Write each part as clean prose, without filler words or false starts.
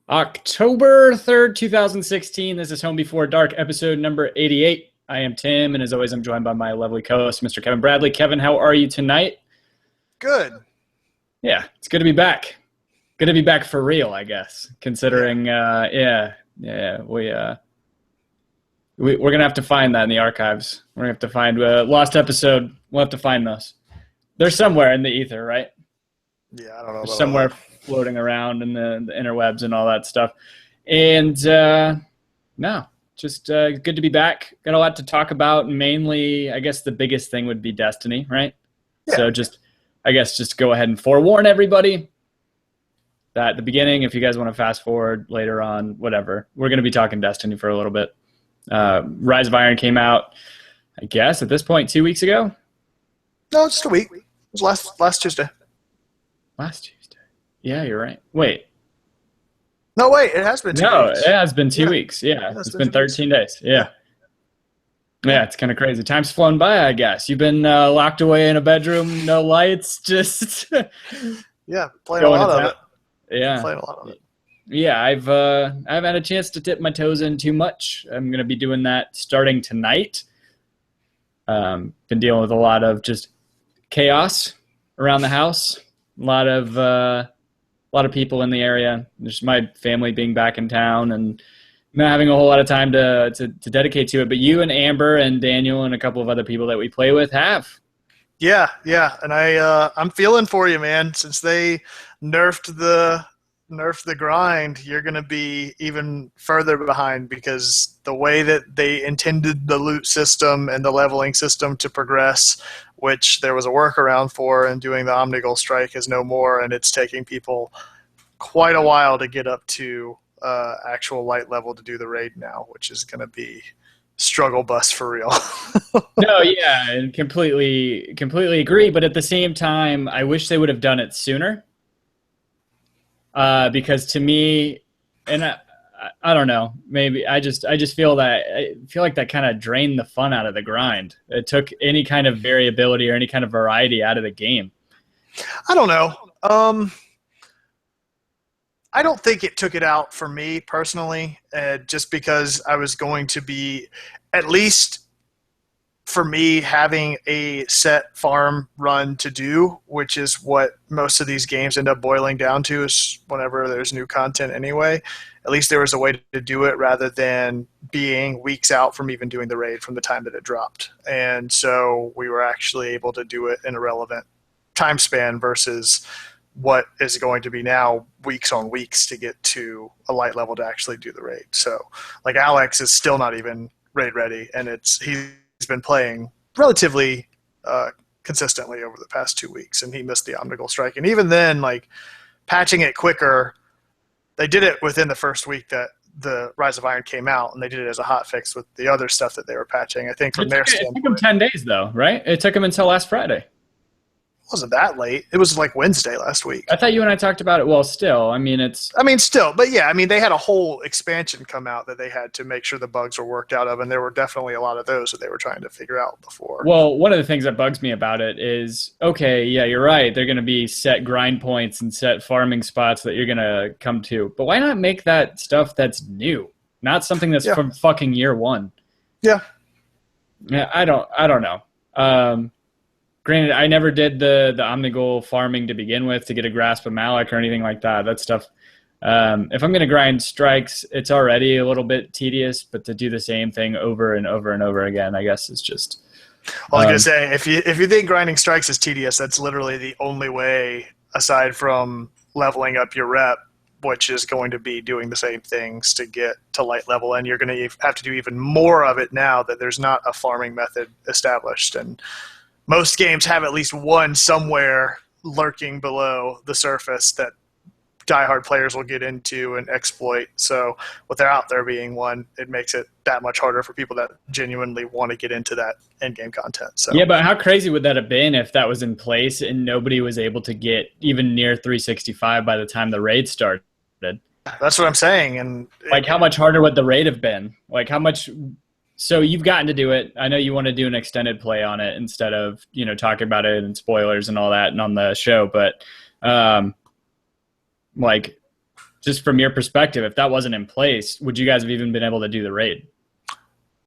October 3rd, 2016. This is Home Before Dark, episode number 88. I am Tim, and as always, I'm joined by my lovely co-host, Mr. Kevin Bradley. Kevin, how are you tonight? Good. Yeah, it's good to be back. Good to be back for real, I guess, considering, we're going to have to find that in the archives. We're going to have to find a lost episode. We'll have to find those. They're somewhere in the ether, right? Yeah, I don't know. Somewhere floating around in the interwebs and all that stuff. And just good to be back. Got a lot to talk about. Mainly, I guess the biggest thing would be Destiny, right? Yeah. So just go ahead and forewarn everybody that at the beginning, if you guys want to fast forward later on, whatever, we're going to be talking Destiny for a little bit. Rise of Iron came out, I guess, at this point, 2 weeks ago? No, just a week. It was last Tuesday. Last Tuesday. Yeah, you're right. Wait. No, wait. It has been 2 weeks. No, it has been 2 weeks. Yeah, it's been 13 days. Yeah. Yeah, it's kind of crazy. Time's flown by, I guess. You've been locked away in a bedroom, no lights, just yeah, playing a lot of it. Yeah. Playing a lot of it. Yeah, I've had a chance to dip my toes in too much. I'm going to be doing that starting tonight. Been dealing with a lot of just chaos around the house. A lot of people in the area. Just my family being back in town and not having a whole lot of time to dedicate to it. But you and Amber and Daniel and a couple of other people that we play with have. Yeah, and I'm feeling for you, man. Since they nerfed the grind, you're going to be even further behind because the way that they intended the loot system and the leveling system to progress, which there was a workaround for, and doing the Omnigul strike is no more, and it's taking people quite a while to get up to actual light level to do the raid now, which is going to be struggle bus for real. No, yeah, and completely agree. But at the same time, I wish they would have done it sooner. Because to me, and I don't know, maybe I just feel like that kind of drained the fun out of the grind. It took any kind of variability or any kind of variety out of the game. I don't know. I don't think it took it out for me personally, just because I was going to be, at least for me, having a set farm run to do, which is what most of these games end up boiling down to, is whenever there's new content anyway. At least there was a way to do it rather than being weeks out from even doing the raid from the time that it dropped. And so we were actually able to do it in a relevant time span versus what is going to be now weeks on weeks to get to a light level to actually do the raid. So like Alex is still not even raid ready, and he's been playing relatively consistently over the past 2 weeks, and he missed the Omnigul strike. And even then, like, patching it quicker, they did it within the first week that the Rise of Iron came out, and they did it as a hotfix with the other stuff that they were patching. I think from their standpoint. It took them 10 days, though, right? It took them until last Friday. It wasn't that late. It was like Wednesday last week. I thought you and I talked about it. Well, still, I mean, but yeah, I mean, they had a whole expansion come out that they had to make sure the bugs were worked out of, and there were definitely a lot of those that they were trying to figure out before. Well, one of the things that bugs me about it is, okay, yeah, you're right. They're going to be set grind points and set farming spots that you're going to come to. But why not make that stuff that's new, not something that's from fucking year one? Yeah. Yeah, I don't know. Granted, I never did the Omnigul farming to begin with to get a grasp of Malik or anything like that. That stuff, if I'm going to grind strikes, it's already a little bit tedious, but to do the same thing over and over and over again, I guess is just... I was going to say, if you think grinding strikes is tedious, that's literally the only way, aside from leveling up your rep, which is going to be doing the same things to get to light level, and you're going to have to do even more of it now that there's not a farming method established. And most games have at least one somewhere lurking below the surface that diehard players will get into and exploit. So without there being one, it makes it that much harder for people that genuinely want to get into that endgame content. So yeah, but how crazy would that have been if that was in place and nobody was able to get even near 365 by the time the raid started? That's what I'm saying. And like, how much harder would the raid have been? Like, how much... So you've gotten to do it. I know you want to do an extended play on it instead of, talking about it and spoilers and all that and on the show. But like, just from your perspective, if that wasn't in place, would you guys have even been able to do the raid?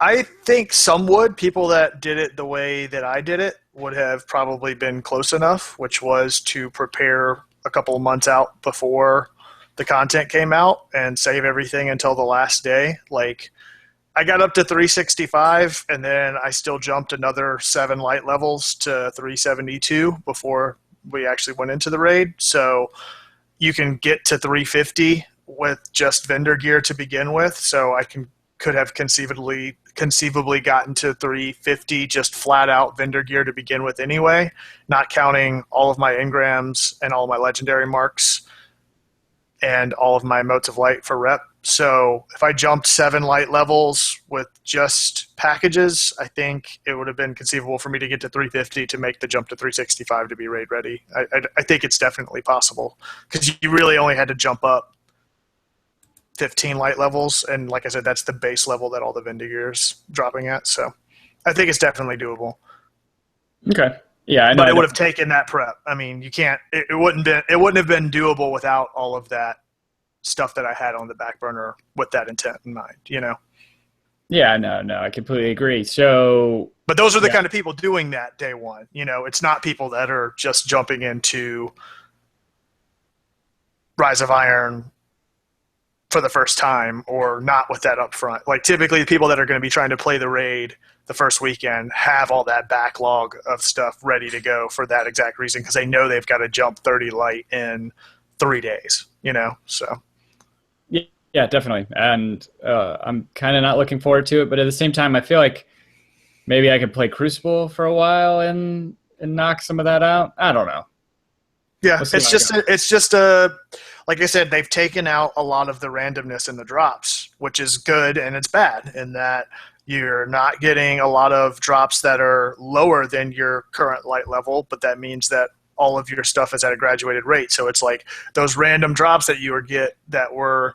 I think some would. People that did it the way that I did it would have probably been close enough, which was to prepare a couple of months out before the content came out and save everything until the last day. Like, I got up to 365, and then I still jumped another 7 light levels to 372 before we actually went into the raid. So you can get to 350 with just vendor gear to begin with. So I could have conceivably gotten to 350 just flat out vendor gear to begin with anyway, not counting all of my engrams and all of my legendary marks and all of my motes of light for rep. So if I jumped 7 light levels with just packages, I think it would have been conceivable for me to get to 350 to make the jump to 365 to be raid ready. I think it's definitely possible because you really only had to jump up 15 light levels, and like I said, that's the base level that all the vendor gear is dropping at. So I think it's definitely doable. Okay. Yeah, but it would have taken that prep. I mean, you can't. It wouldn't have been doable without all of that stuff that I had on the back burner with that intent in mind. You know. Yeah, no, I completely agree. So, but those are the kind of people doing that day one. You know, it's not people that are just jumping into Rise of Iron for the first time or not with that up front. Like, typically the people that are going to be trying to play the raid the first weekend have all that backlog of stuff ready to go for that exact reason, because they know they've got to jump 30 light in 3 days, you know. So yeah, definitely. And I'm kind of not looking forward to it, but at the same time I feel like maybe I could play Crucible for a while and knock some of that out. I don't know. Yeah, it's just like I said, they've taken out a lot of the randomness in the drops, which is good and it's bad in that you're not getting a lot of drops that are lower than your current light level, but that means that all of your stuff is at a graduated rate. So it's like those random drops that you would get that were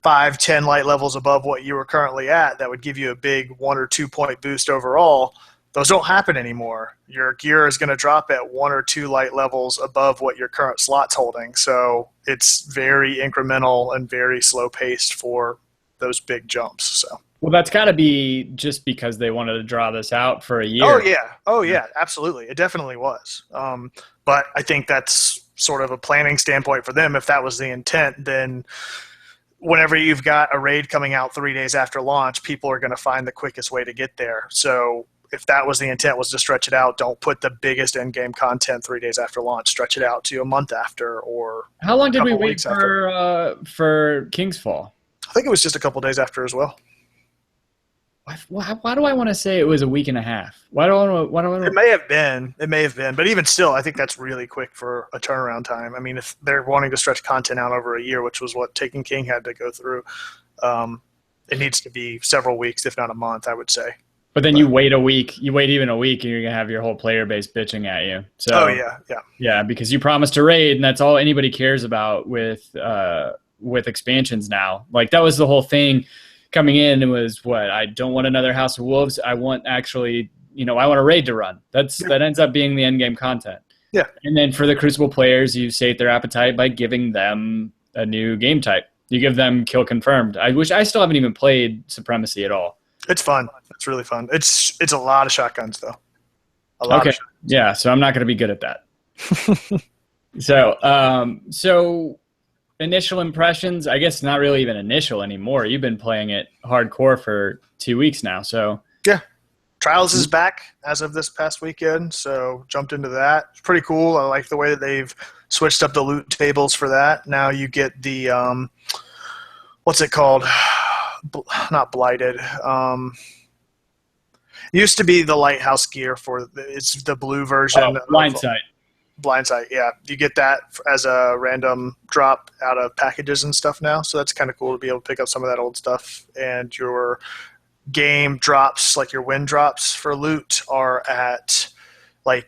5, 10 light levels above what you were currently at, that would give you a big 1 or 2 point boost overall. Those don't happen anymore. Your gear is going to drop at 1 or 2 light levels above what your current slot's holding. So it's very incremental and very slow paced for those big jumps. So. Well, that's got to be just because they wanted to draw this out for a year. Oh yeah, absolutely. It definitely was. But I think that's sort of a planning standpoint for them. If that was the intent, then whenever you've got a raid coming out 3 days after launch, people are going to find the quickest way to get there. So if that was the intent, was to stretch it out, don't put the biggest end game content 3 days after launch. Stretch it out to a month after, or how long did we wait for King's Fall? I think it was just a couple days after as well. Why do I want to say it was a week and a half? Why do I want to? It may have been, but even still, I think that's really quick for a turnaround time. I mean, if they're wanting to stretch content out over a year, which was what Taken King had to go through, it needs to be several weeks, if not a month, I would say. But then you wait a week, and you're gonna have your whole player base bitching at you. So, yeah, because you promised to raid, and that's all anybody cares about with expansions now. Like, that was the whole thing. Coming in, it was I don't want another House of Wolves. I want I want a raid to run. That ends up being the end game content. Yeah. And then for the Crucible players, you sate their appetite by giving them a new game type. You give them Kill Confirmed. I still haven't even played Supremacy at all. It's fun. It's really fun. It's a lot of shotguns though. A lot of shotguns. Yeah, so I'm not going to be good at that. So initial impressions, I guess not really even initial anymore. You've been playing it hardcore for 2 weeks now, so. Yeah. Trials is back as of this past weekend, so jumped into that. It's pretty cool. I like the way that they've switched up the loot tables for that. Now you get the, what's it called? Not Blighted. Used to be the Lighthouse gear it's the blue version. Blindsight, yeah. You get that as a random drop out of packages and stuff now, so that's kind of cool to be able to pick up some of that old stuff. And your game drops, like your win drops for loot, are at I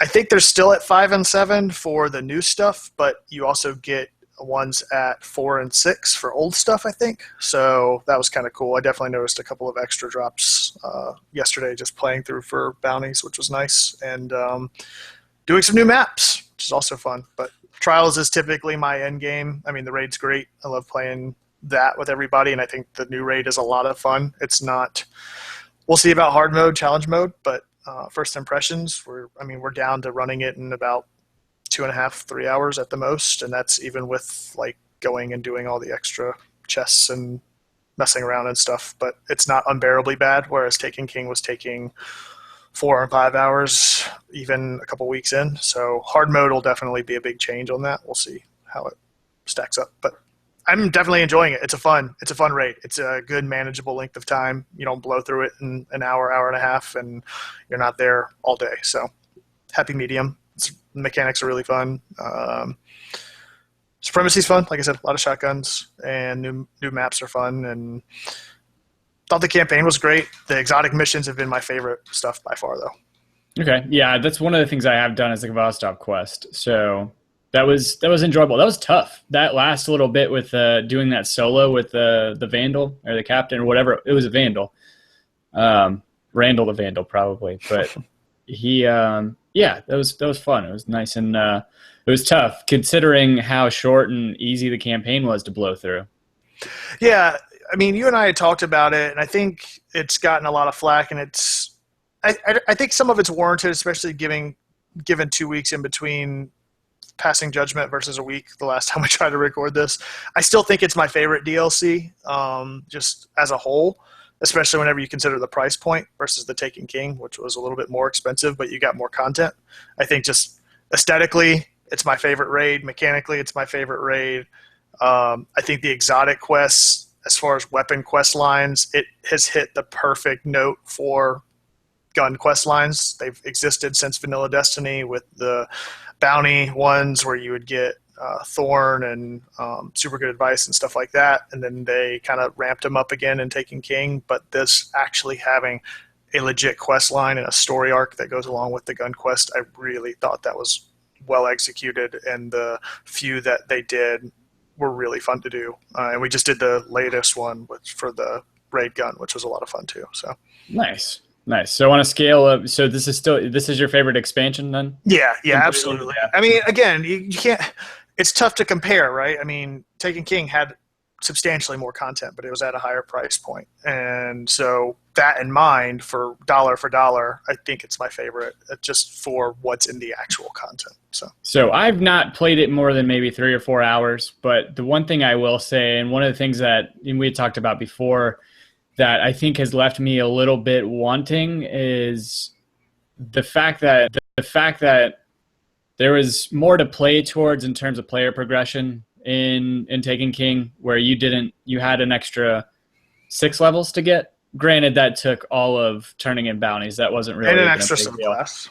think they're still at 5 and 7 for the new stuff, but you also get ones at 4 and 6 for old stuff, I think. So that was kind of cool. I definitely noticed a couple of extra drops yesterday just playing through for bounties, which was nice. And doing some new maps, which is also fun. But Trials is typically my end game. I mean, the raid's great. I love playing that with everybody, and I think the new raid is a lot of fun. It's not. We'll see about hard mode, challenge mode, but first impressions, we're down to running it in about 2.5, 3 hours at the most, and that's even with like going and doing all the extra chests and messing around and stuff. But it's not unbearably bad. Whereas Taken King was taking 4 or 5 hours, even a couple weeks in. So hard mode will definitely be a big change on that. We'll see how it stacks up, but I'm definitely enjoying it. It's a fun raid. It's a good manageable length of time. You don't blow through it in an hour, hour and a half, and you're not there all day. So happy medium. Mechanics are really fun. Supremacy's fun. Like I said, a lot of shotguns, and new maps are fun. And thought the campaign was great. The exotic missions have been my favorite stuff by far, though. Okay, yeah, that's one of the things I have done as the Vostok quest. So that was enjoyable. That was tough. That last little bit with doing that solo with the Vandal or the Captain or whatever. It was a Vandal. Randall the Vandal probably, but he yeah, that was fun. It was nice, and it was tough considering how short and easy the campaign was to blow through. Yeah, I mean, you and I had talked about it, and I think it's gotten a lot of flack, and I think some of it's warranted, especially given 2 weeks in between Passing Judgment versus a week the last time we tried to record this. I still think it's my favorite DLC, just as a whole, especially whenever you consider the price point versus the Taken King, which was a little bit more expensive, but you got more content. I think just aesthetically, it's my favorite raid. Mechanically, it's my favorite raid. I think the exotic quests, as far as weapon quest lines, it has hit the perfect note for gun quest lines. They've existed since Vanilla Destiny with the bounty ones where you would get Thorn and super good advice and stuff like that, and then they kind of ramped them up again in Taken King. But this actually having a legit quest line and a story arc that goes along with the gun quest, I really thought that was well executed, and the few that they did were really fun to do. And we just did the latest one for the raid gun, which was a lot of fun too. So Nice. So on a scale of, so this is your favorite expansion then? Yeah, absolutely. Yeah. I mean, again, you can't. It's tough to compare, right? I mean, Taken King had substantially more content, but it was at a higher price point, and so that in mind, for dollar, I think it's my favorite, just for what's in the actual content. So I've not played it more than maybe 3 or 4 hours, but the one thing I will say, and one of the things that we had talked about before, that I think has left me a little bit wanting is the fact that there was more to play towards in terms of player progression in Taken King, where you had an extra 6 levels to get. Granted, that took all of turning in bounties. That wasn't really and an extra subclass.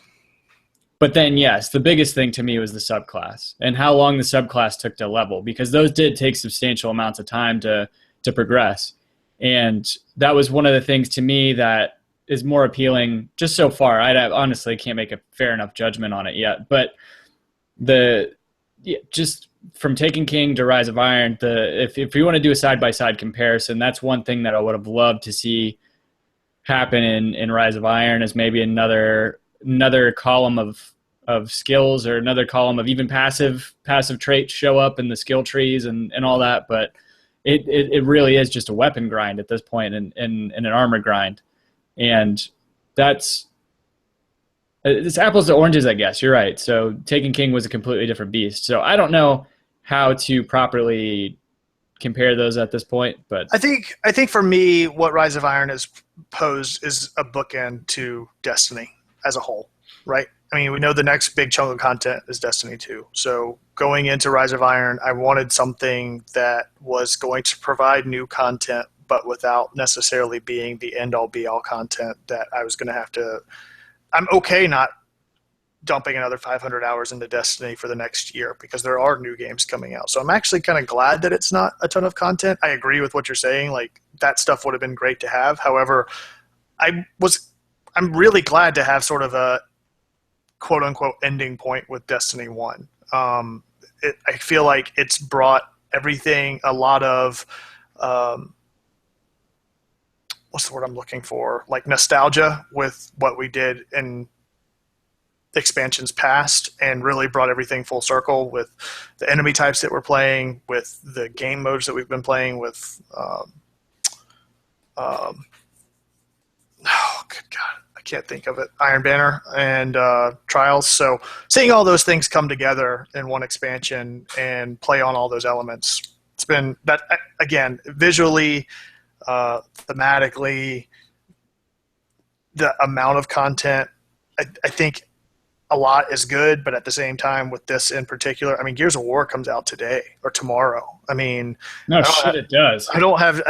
But then, yes, the biggest thing to me was the subclass and how long the subclass took to level, because those did take substantial amounts of time to progress. And that was one of the things to me that is more appealing just so far. I honestly can't make a fair enough judgment on it yet. But just from Taken King to Rise of Iron, if you want to do a side-by-side comparison, that's one thing that I would have loved to see happen in Rise of Iron, is maybe another column of skills, or another column of even passive traits show up in the skill trees and all that. But it really is just a weapon grind at this point, and an armor grind. And it's apples to oranges, I guess. You're right. So Taken King was a completely different beast. So I don't know how to properly compare those at this point, but I think for me, what Rise of Iron has posed is a bookend to Destiny as a whole, right? I mean, we know the next big chunk of content is Destiny 2. So going into Rise of Iron, I wanted something that was going to provide new content, but without necessarily being the end-all be-all content that I was going to have to – I'm okay not dumping another 500 hours into Destiny for the next year, because there are new games coming out. So I'm actually kind of glad that it's not a ton of content. I agree with what you're saying. Like, that stuff would have been great to have. However, I'm really glad to have sort of a quote-unquote ending point with Destiny 1. I feel like it's brought everything, a lot of what's the word I'm looking for? Like nostalgia with what we did in expansions past and really brought everything full circle with the enemy types that we're playing, with the game modes that we've been playing with. Oh, good God. I can't think of it. Iron Banner and Trials. So seeing all those things come together in one expansion and play on all those elements, it's been that, again, visually, thematically, the amount of content, I think a lot is good, but at the same time with this in particular, I mean, Gears of War comes out today or tomorrow. I mean, it does. I don't have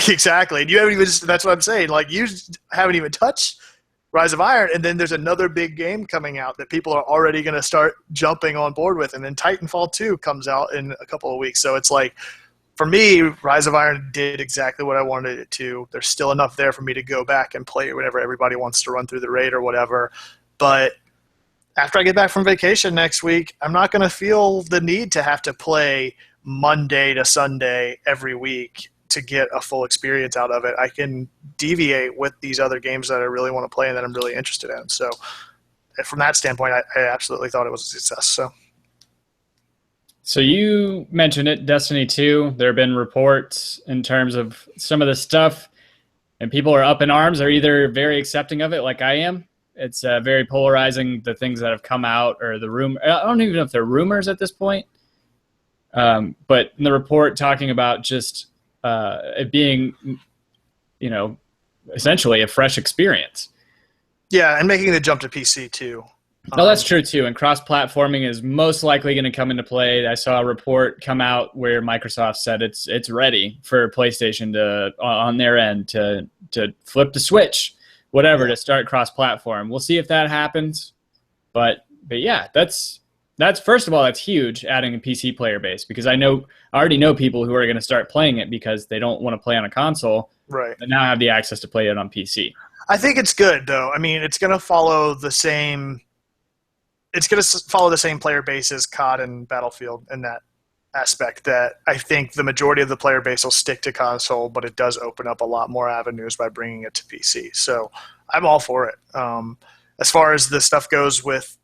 exactly. You haven't even. That's what I'm saying. Like, you haven't even touched Rise of Iron, and then there's another big game coming out that people are already going to start jumping on board with, and then Titanfall 2 comes out in a couple of weeks. So it's like, for me, Rise of Iron did exactly what I wanted it to. There's still enough there for me to go back and play whenever everybody wants to run through the raid or whatever. But after I get back from vacation next week, I'm not going to feel the need to have to play Monday to Sunday every week to get a full experience out of it. I can deviate with these other games that I really want to play and that I'm really interested in. So from that standpoint, I absolutely thought it was a success. So you mentioned it, Destiny 2. There have been reports in terms of some of the stuff, and people are up in arms. They're either very accepting of it, like I am. It's very polarizing, the things that have come out, or the rumor. I don't even know if they're rumors at this point. But in the report talking about just it being, essentially a fresh experience. Yeah, and making the jump to PC too. No, that's true too. And cross-platforming is most likely going to come into play. I saw a report come out where Microsoft said it's ready for PlayStation to on their end to flip the switch, whatever, to start cross-platform. We'll see if that happens. But yeah, that's first of all, that's huge, adding a PC player base, because I already know people who are going to start playing it because they don't want to play on a console. Right. And now have the access to play it on PC. I think it's good though. I mean, it's going to follow the same. It's going to follow the same player base as COD and Battlefield in that aspect, that I think the majority of the player base will stick to console, but it does open up a lot more avenues by bringing it to PC. So I'm all for it. As far as the stuff goes with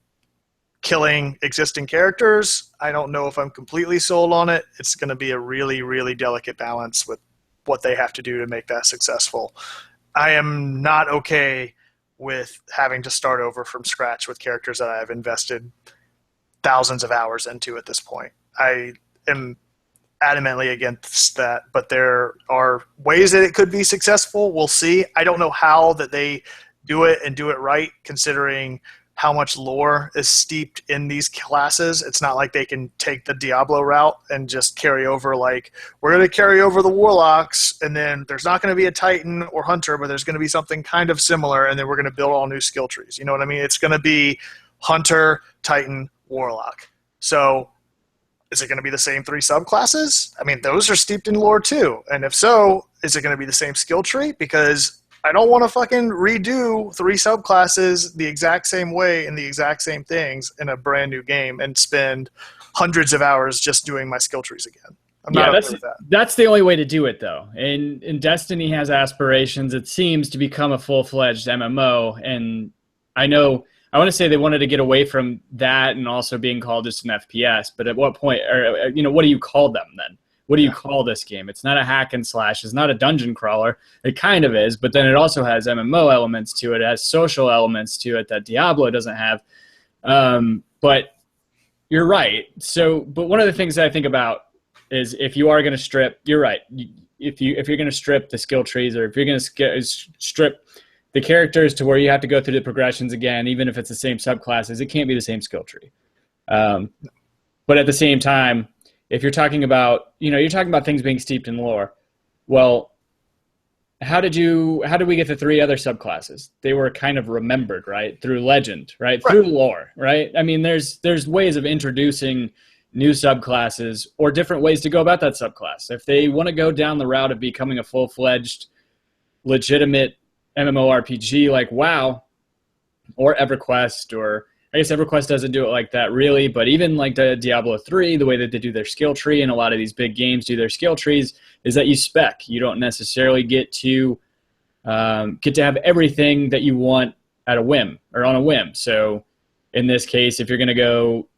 killing existing characters, I don't know if I'm completely sold on it. It's going to be a really, really delicate balance with what they have to do to make that successful. I am not okay with having to start over from scratch with characters that I have invested thousands of hours into at this point. I am adamantly against that, but there are ways that it could be successful. We'll see. I don't know how that they do it and do it right, considering how much lore is steeped in these classes. It's not like they can take the Diablo route and just carry over, like, we're going to carry over the Warlocks, and then there's not going to be a Titan or Hunter, but there's going to be something kind of similar, and then we're going to build all new skill trees. You know what I mean? It's going to be Hunter, Titan, Warlock. So is it going to be the same three subclasses? I mean, those are steeped in lore too. And if so, is it going to be the same skill tree? Because I don't want to fucking redo three subclasses the exact same way and the exact same things in a brand new game and spend hundreds of hours just doing my skill trees again. I'm not okay with that. That's the only way to do it, though. And Destiny has aspirations, it seems, to become a full-fledged MMO. And I want to say they wanted to get away from that and also being called just an FPS. But at what point, or what do you call them then? What do you call this game? It's not a hack and slash. It's not a dungeon crawler. It kind of is, but then it also has MMO elements to it. It has social elements to it that Diablo doesn't have. But you're right. But one of the things that I think about is, if you are going to strip, you're right. If you're going to strip the skill trees, or if you're going to strip the characters to where you have to go through the progressions again, even if it's the same subclasses, it can't be the same skill tree. But at the same time, if you're talking about, things being steeped in lore, well, how did we get the three other subclasses? They were kind of remembered, right? Through legend, right? Through lore, right? I mean, there's ways of introducing new subclasses or different ways to go about that subclass. If they want to go down the route of becoming a full-fledged, legitimate MMORPG like WoW or EverQuest, or I guess EverQuest doesn't do it like that really, but even like the Diablo 3, the way that they do their skill tree, and a lot of these big games do their skill trees, is that you spec. You don't necessarily get to have everything that you want at a whim or on a whim. So in this case, if you're going to go,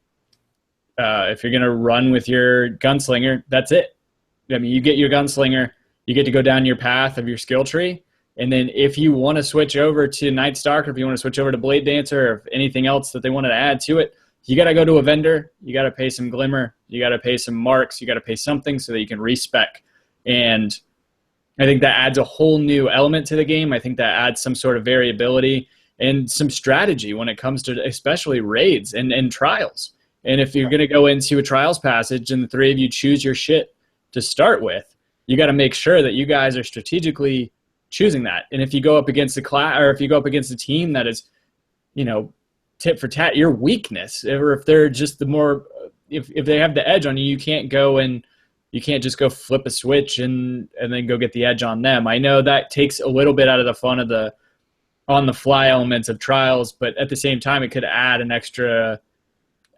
if you're going to run with your gunslinger, that's it. I mean, you get your gunslinger, you get to go down your path of your skill tree. And then if you want to switch over to Night Stalker, if you want to switch over to Blade Dancer, or anything else that they wanted to add to it, you got to go to a vendor. You got to pay some glimmer. You got to pay some marks. You got to pay something so that you can respec. And I think that adds a whole new element to the game. I think that adds some sort of variability and some strategy when it comes to especially raids and trials. And if you're going to go into a trials passage and the three of you choose your shit to start with, you got to make sure that you guys are strategically choosing that. And if you go up against a class, or if you go up against a team that is, tit for tat, your weakness, or if they're just the more, if they have the edge on you, you can't just go flip a switch and then go get the edge on them. I know that takes a little bit out of the fun of the on the fly elements of trials, but at the same time, it could add an extra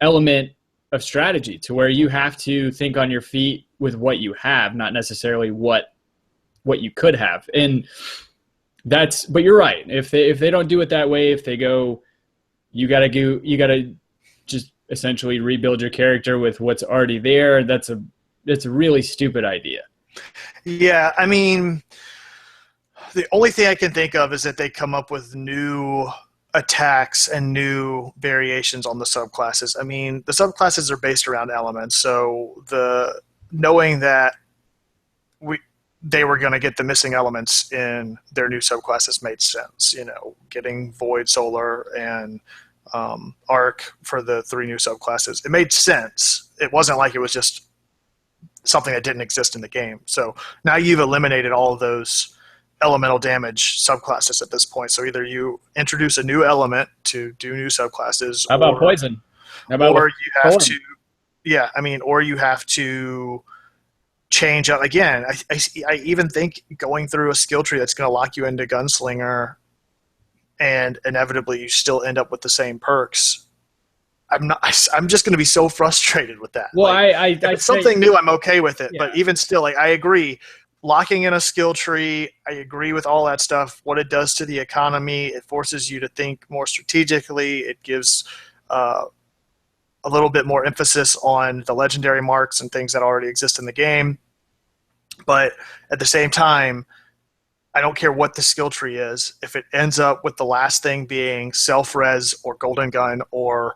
element of strategy to where you have to think on your feet with what you have, not necessarily what you could have. And but you're right. If they don't do it that way, if they go, you got to just essentially rebuild your character with what's already there. That's a really stupid idea. Yeah, I mean, the only thing I can think of is that they come up with new attacks and new variations on the subclasses. I mean, the subclasses are based around elements, so knowing that they were going to get the missing elements in their new subclasses made sense. Getting Void, Solar, and Arc for the 3 new subclasses. It made sense. It wasn't like it was just something that didn't exist in the game. So now you've eliminated all of those elemental damage subclasses at this point. So either you introduce a new element to do new subclasses. How about poison? Or you have to change up again. I even think going through a skill tree that's going to lock you into Gunslinger, and inevitably you still end up with the same perks. I'm just going to be so frustrated with that. Well, if it's something new, I'm okay with it. Yeah. But even still, I agree. Locking in a skill tree, I agree with all that stuff. What it does to the economy, it forces you to think more strategically. It gives a little bit more emphasis on the legendary marks and things that already exist in the game. But at the same time, I don't care what the skill tree is. If it ends up with the last thing being self-res or golden gun or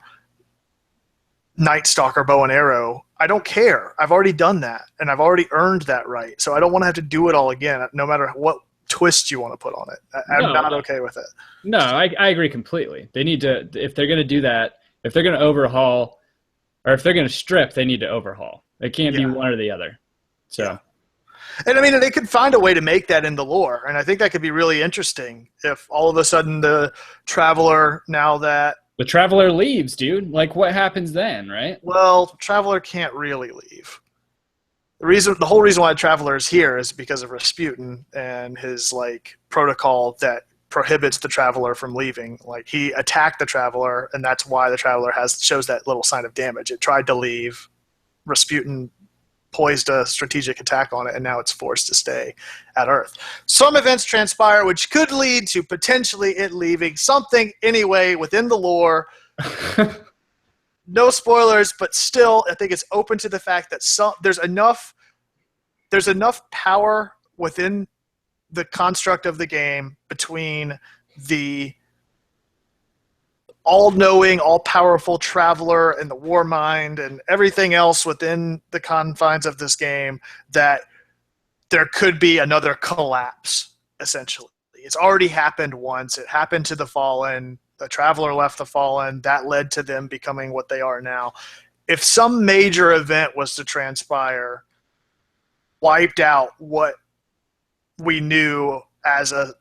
Night Stalker bow and arrow, I don't care. I've already done that, and I've already earned that right. So I don't want to have to do it all again, no matter what twist you want to put on it. I'm not okay with it. No, I agree completely. They need to, if they're going to do that, if they're going to overhaul, or if they're going to strip, they need to overhaul. It can't be one or the other. So. Yeah. And I mean, they could find a way to make that in the lore, and I think that could be really interesting if all of a sudden the Traveler, now that the Traveler leaves, dude. Like, what happens then, right? Well, Traveler can't really leave. The whole reason why Traveler is here is because of Rasputin and his protocol that prohibits the Traveler from leaving. Like, he attacked the Traveler, and that's why the Traveler shows that little sign of damage. It tried to leave. Rasputin poised a strategic attack on it, and now it's forced to stay at Earth. Some events transpire which could lead to potentially it leaving something anyway within the lore. No spoilers, but still, I think it's open to the fact that there's enough power within the construct of the game between the all-knowing, all-powerful Traveler and the War Mind and everything else within the confines of this game that there could be another collapse, essentially. It's already happened once. It happened to the Fallen. The Traveler left the Fallen. That led to them becoming what they are now. If some major event was to transpire, wiped out what we knew as a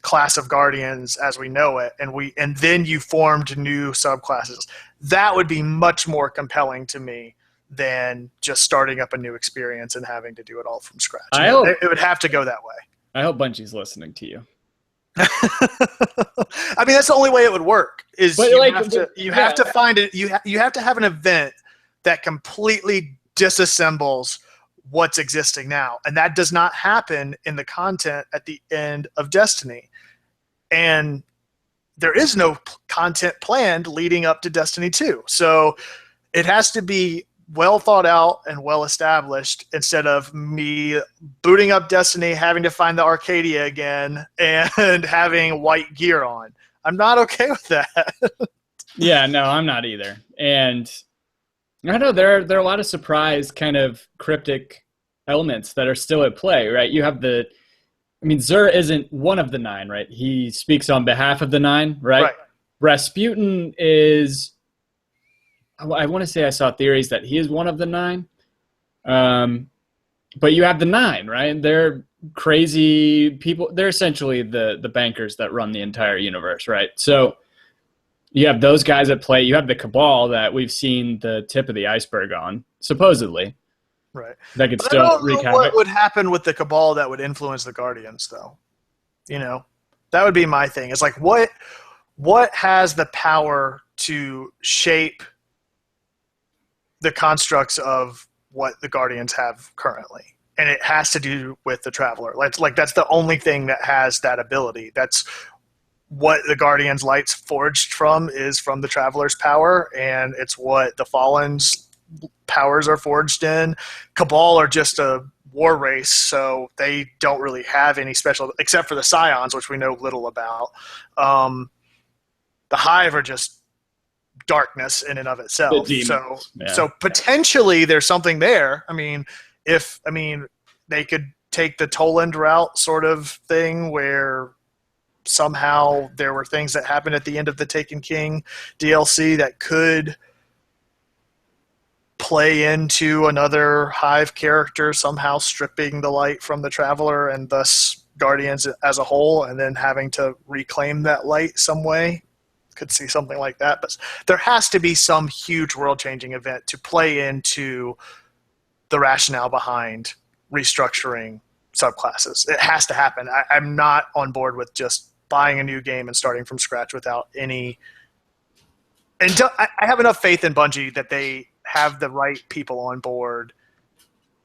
class of Guardians as we know it, and then you formed new subclasses, that would be much more compelling to me than just starting up a new experience and having to do it all from scratch. It would have to go that way. I hope Bungie's listening to you. I mean, that's the only way it would work. You have to find it. You have to have an event that completely disassembles what's existing now, and that does not happen in the content at the end of Destiny. And there is no content planned leading up to Destiny 2. So it has to be well thought out and well established instead of me booting up Destiny, having to find the Arcadia again, and having white gear on. I'm not okay with that. Yeah, no, I'm not either. And I know there are a lot of surprise kind of cryptic elements that are still at play, right? You have Xur isn't one of the 9, right? He speaks on behalf of the 9, right? Rasputin is, I want to say I saw theories that he is one of the 9. But you have the 9, right? They're crazy people. They're essentially the bankers that run the entire universe, right? So you have those guys at play. You have the Cabal that we've seen the tip of the iceberg on, supposedly. Right. That could But still I don't wreak know what havoc. would happen with the Cabal that would influence the Guardians, though. That would be my thing. It's like, what has the power to shape the constructs of what the Guardians have currently? And it has to do with the Traveler. That's the only thing that has that ability. That's what the Guardians' light's forged from, is from the Traveler's power, and it's what the Fallen's powers are forged in. Cabal are just a war race, so they don't really have any special, except for the Scions, which we know little about. The Hive are just darkness in and of itself. So potentially there's something there. If they could take the Toland route sort of thing, where somehow there were things that happened at the end of the Taken King DLC that could play into another Hive character somehow stripping the light from the Traveler and thus Guardians as a whole, and then having to reclaim that light some way. Could see something like that. But there has to be some huge world-changing event to play into the rationale behind restructuring subclasses. It has to happen. I'm not on board with just buying a new game and starting from scratch without any... And I have enough faith in Bungie that they have the right people on board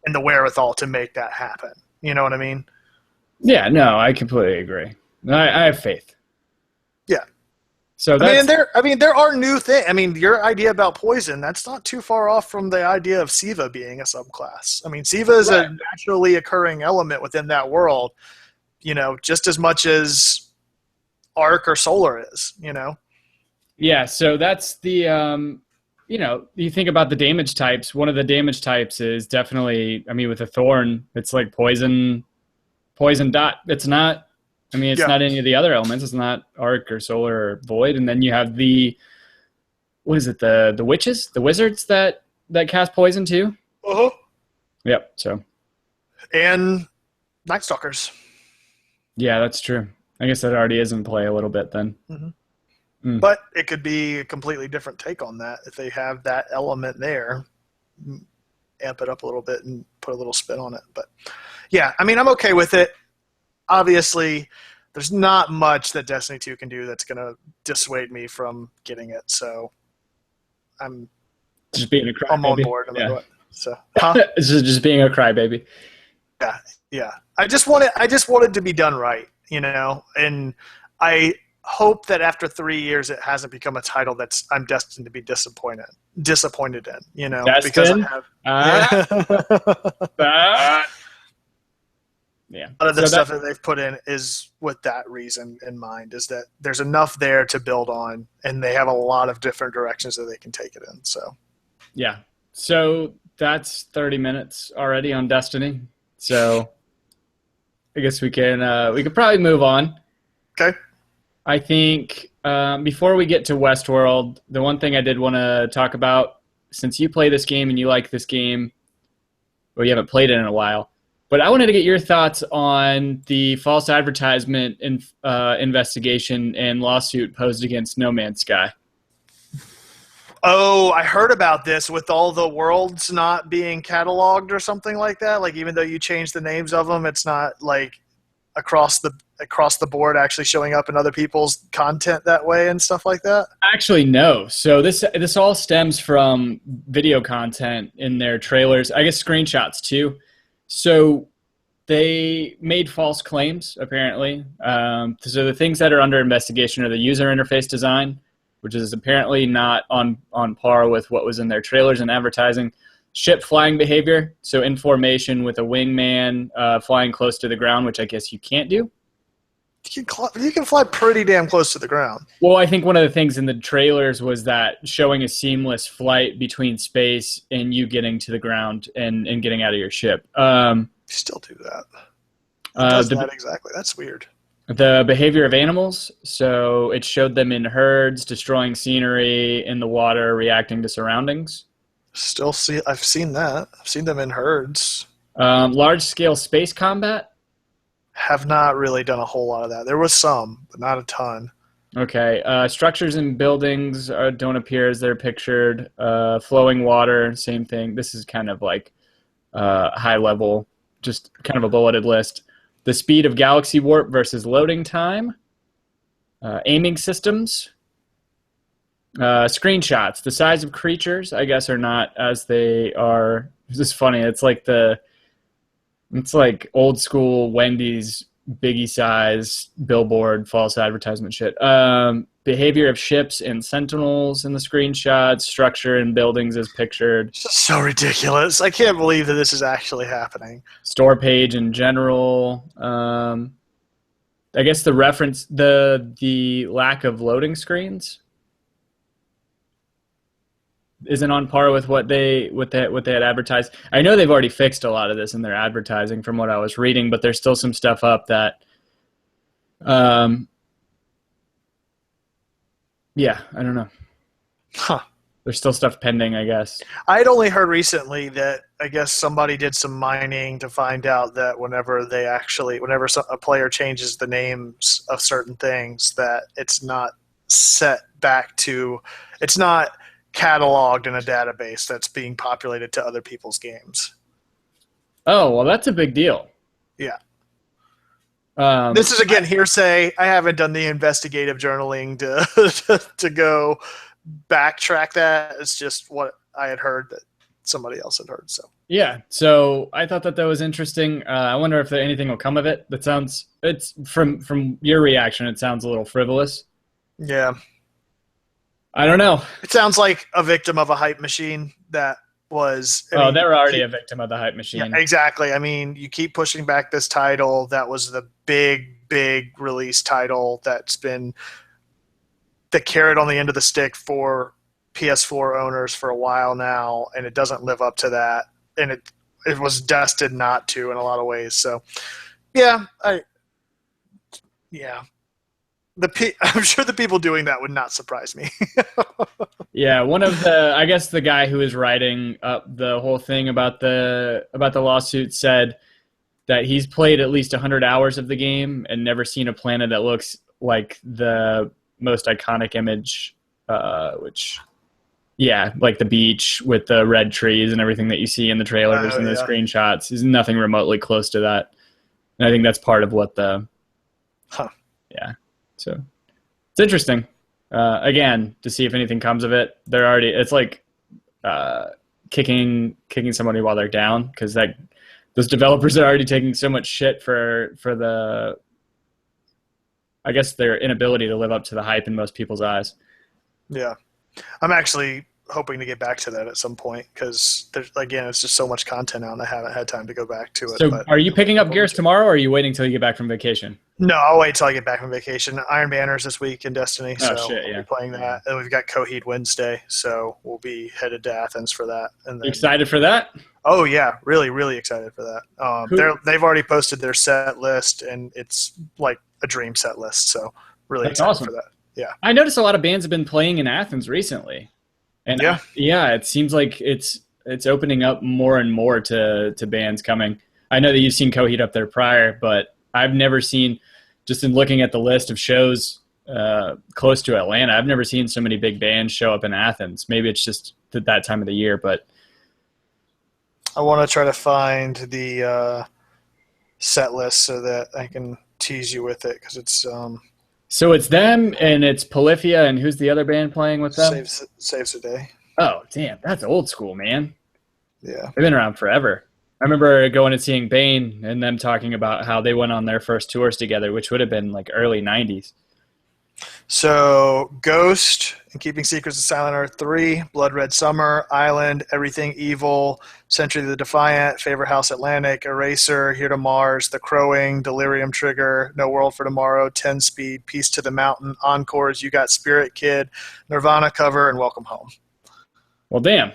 and the wherewithal to make that happen. You know what I mean? Yeah, no, I completely agree. I have faith. Yeah. So there are new things. Your idea about poison, that's not too far off from the idea of Siva being a subclass. Siva is a naturally occurring element within that world, just as much as Arc or Solar is, Yeah, so that's the, you think about the damage types. One of the damage types is definitely, with a Thorn, it's like poison dot. It's not, not any of the other elements. It's not Arc or Solar or Void. And then you have the witches, the wizards that cast poison too? Uh-huh. Yep, so. And Night Stalkers. Yeah, that's true. I guess that already is in play a little bit then. Mm-hmm. Mm. But it could be a completely different take on that if they have that element there. Amp it up a little bit and put a little spin on it. But yeah, I'm okay with it. Obviously, there's not much that Destiny 2 can do that's going to dissuade me from getting it. So I'm just being a crybaby. I'm on board. So it's just being a crybaby. Yeah. I just want it to be done right, and I hope that after 3 years it hasn't become a title that's I'm destined to be disappointed in, because I have yeah. A lot of the stuff that they've put in is with that reason in mind, is that there's enough there to build on, and they have a lot of different directions that they can take it in. So yeah. So that's 30 minutes already on Destiny. So I guess we could probably move on. Okay. I think before we get to WestWorld, the one thing I did want to talk about, since you play this game and you like this game, or you haven't played it in a while, but I wanted to get your thoughts on the false advertisement investigation and lawsuit posed against No Man's Sky. Oh, I heard about this with all the worlds not being cataloged or something like that. Like, even though you change the names of them, it's not like across the board actually showing up in other people's content that way and stuff like that? Actually, no. So this all stems from video content in their trailers. I guess screenshots too. So They made false claims, apparently. So the things that are under investigation are the user interface design, which is apparently not on par with what was in their trailers and advertising. Ship flying behavior, so in formation with a wingman flying close to the ground, which I guess you can't do. You can fly pretty damn close to the ground. Well, I think one of the things in the trailers was that showing a seamless flight between space and you getting to the ground and getting out of your ship. Still do that. It does that exactly. That's weird. The behavior of animals. So it showed them in herds, destroying scenery in the water, reacting to surroundings. I've seen that. I've seen them in herds. Large-scale space combat. Have not really done a whole lot of that. There was some, but not a ton. Okay. Structures and buildings don't appear as they're pictured. Flowing water, same thing. This is kind of like high level, just kind of a bulleted list. The speed of galaxy warp versus loading time. Aiming systems. Screenshots. The size of creatures, I guess, are not as they are. This is funny. It's like old school Wendy's biggie size billboard false advertisement shit. Behavior of ships and sentinels in the screenshots. Structure and buildings as pictured. It's just so ridiculous. I can't believe that this is actually happening. Store page in general. I guess the reference, the lack of loading screens isn't on par with what they had advertised. I know they've already fixed a lot of this in their advertising from what I was reading, but there's still some stuff up that yeah, I don't know. Huh. There's still stuff pending, I guess. I'd only heard recently that I guess somebody did some mining to find out that whenever a player changes the names of certain things, that it's not set back to, it's not cataloged in a database that's being populated to other people's games. Oh, well, that's a big deal. Yeah. This is, again, hearsay. I haven't done the investigative journaling to go backtrack that. It's just what I had heard that somebody else had heard. So yeah, so I thought that was interesting. I wonder if anything will come of it. It's from your reaction, it sounds a little frivolous. Yeah. I don't know. It sounds like a victim of a hype machine that was... they were already a victim of the hype machine. Yeah, exactly. I mean, you keep pushing back this title. That was the big release title that's been the carrot on the end of the stick for PS4 owners for a while now, and it doesn't live up to that. And it was destined not to in a lot of ways. So, yeah, I'm sure the people doing that would not surprise me. Yeah, I guess the guy who was writing up the whole thing about the lawsuit said that he's played at least 100 hours of the game and never seen a planet that looks like the most iconic image, which, yeah, like the beach with the red trees and everything that you see in the trailers and the screenshots is nothing remotely close to that. And I think that's part of what yeah. So it's interesting. Again, to see if anything comes of it. It's like kicking somebody while they're down, because those developers are already taking so much shit for I guess their inability to live up to the hype in most people's eyes. Yeah. I'm actually hoping to get back to that at some point, because again, it's just so much content out and I haven't had time to go back to it. So are you picking up Gears tomorrow, or are you waiting till you get back from vacation? No, I'll wait till I get back from vacation. Iron Banner's this week in Destiny, so we'll be playing that. And we've got Coheed Wednesday, so we'll be headed to Athens for that. And then, excited for that? Oh yeah, really, really excited for that. They've already posted their set list, and it's like a dream set list. So really excited for that. Yeah, I noticed a lot of bands have been playing in Athens recently, and it seems like it's opening up more and more to bands coming. I know that you've seen Coheed up there prior, but I've never seen, just in looking at the list of shows close to Atlanta, I've never seen so many big bands show up in Athens. Maybe it's just that time of the year, but I want to try to find the set list so that I can tease you with it, because it's so it's them and it's Polyphia, and who's the other band playing with them? Saves the Day. Oh, damn, that's old school, man. Yeah, they've been around forever. I remember going and seeing Bane and them talking about how they went on their first tours together, which would have been like early 90s. So Ghost and Keeping Secrets of Silent Earth 3, Blood Red Summer, Island, Everything Evil, Century of the Defiant, Favorite House Atlantic, Eraser, Here to Mars, The Crowing, Delirium Trigger, No World for Tomorrow, 10 Speed, Peace to the Mountain, Encores, You Got Spirit Kid, Nirvana cover, and Welcome Home. Well, damn.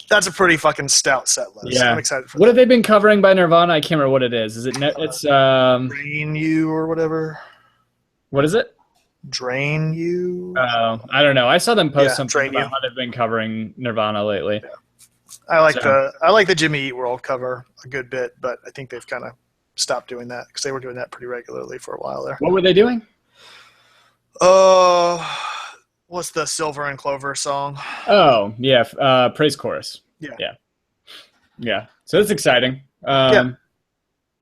That's a pretty fucking stout set list. Yeah. I'm excited for What that. have they been covering by Nirvana? I can't remember what it is. Is it it's Drain You or whatever? What is it? Drain You? I don't know. I saw them post something Drain about You. how they've been covering Nirvana lately. Yeah. I like the Jimmy Eat World cover a good bit, but I think they've kind of stopped doing that because they were doing that pretty regularly for a while there. What were they doing? What's the Silver and Clover song? Oh, yeah, Praise Chorus. Yeah. So that's exciting. I